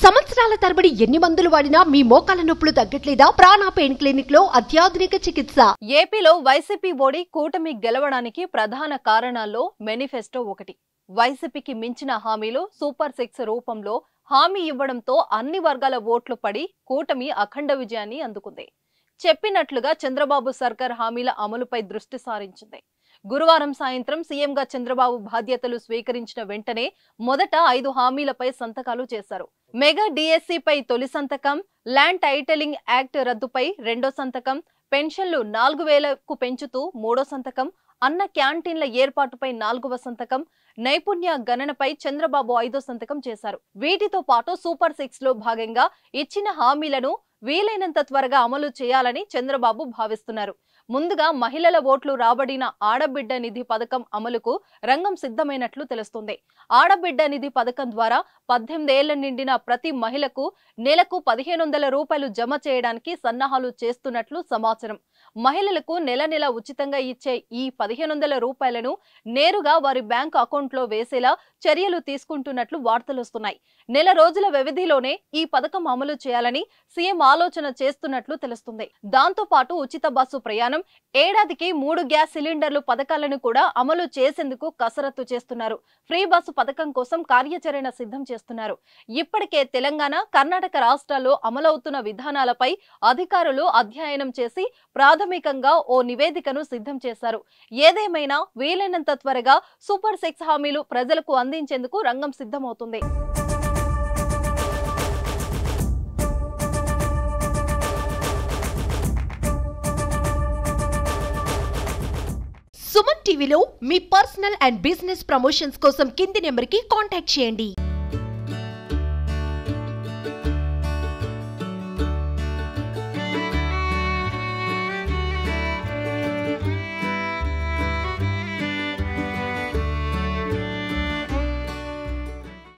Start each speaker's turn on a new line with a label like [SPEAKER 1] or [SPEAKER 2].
[SPEAKER 1] సంవత్సరాల తరబడి ఎన్ని మందులు వాడినా మీ మోకాల నొప్పులు తగ్గట్లేదా? ప్రాణ పెయిన్ క్లినిక్ లో అత్యాధునిక చికిత్స.
[SPEAKER 2] ఏపీలో వైసీపీ బోడి కూటమి గెలవడానికి ప్రధాన కారణాల్లో మేనిఫెస్టో ఒకటి. వైసీపీకి మించిన హామీలు సూపర్ 6 రూపంలో హామీ ఇవ్వడంతో అన్ని వర్గాల ఓట్లు పడి కూటమి అఖండ విజయాన్ని అందుకుంది. చెప్పినట్లుగా చంద్రబాబు సర్కార్ హామీల అమలుపై దృష్టి సారించింది. గురువారం సాయంత్రం సీఎంగా చంద్రబాబు బాధ్యతలు స్వీకరించిన వెంటనే మొదట 5 హామీలపై సంతకాలు చేశారు. మెగా డిఎస్సిపై తొలి సంతకం, ల్యాండ్ టైటిలింగ్ యాక్ట్ రద్దుపై రెండో సంతకం, పెన్షన్లు 4000కు పెంచుతూ మూడో సంతకం, అన్న క్యాంటీన్ల ఏర్పాటుపై 4వ సంతకం, నైపుణ్య గణనపై చంద్రబాబు 5వ సంతకం చేశారు. వీటితో పాటు సూపర్ 6 లో భాగంగా ఇచ్చిన హామీలను వీలైనంత త్వరగా అమలు చేయాలని చంద్రబాబు భావిస్తున్నారు. ముందుగా మహిళల ఓట్లు రాబడిన ఆడబిడ్డ నిధి పథకం అమలుకు రంగం సిద్ధమైనట్లు తెలుస్తుంది. ఆడబిడ్డ నిధి పథకం ద్వారా 18 ఏళ్ల నిండిన ప్రతి మహిళకు నెలకు 1500 రూపాయలు జమ చేయడానికి సన్నాహాలు చేస్తున్నట్లు సమాచారం. మహిళలకు నెల నెల ఉచితంగా ఇచ్చే ఈ 1500 రూపాయలను నేరుగా వారి బ్యాంకు అకౌంట్లో వేసేలా చర్యలు తీసుకుంటున్నట్లు వార్తలొస్తున్నాయి. నెల రోజుల వ్యవధిలోనే ఈ పథకం అమలు చేయాలని సీఎం ఆలోచన చేస్తున్నట్లు తెలుస్తుంది. దాంతో పాటు ఉచిత బస్సు ప్రయాణం, ఏడాదికి 3 గ్యాస్ సిలిండర్లు పథకాలను కూడా అమలు చేసేందుకు కసరత్తు చేస్తున్నారు. ఫ్రీ బస్సు పథకం కోసం కార్యాచరణ సిద్ధం చేస్తున్నారు. ఇప్పటికే తెలంగాణ, కర్ణాటక రాష్ట్రాల్లో అమలవుతున్న విధానాలపై అధికారులు అధ్యయనం చేసి ప్రాథమికంగా ఓ నివేదికను సిద్ధం చేశారు. ఏదేమైనా వీలైనంత త్వరగా సూపర్ 6 హామీలు ప్రజలకు అందించేందుకు రంగం సిద్ధమవుతుంది.
[SPEAKER 1] సుమన్ టీవీలో మీ పర్సనల్ అండ్ బిజినెస్ ప్రమోషన్స్ కోసం కింది నెంబర్కి కాంటాక్ట్ చేయండి.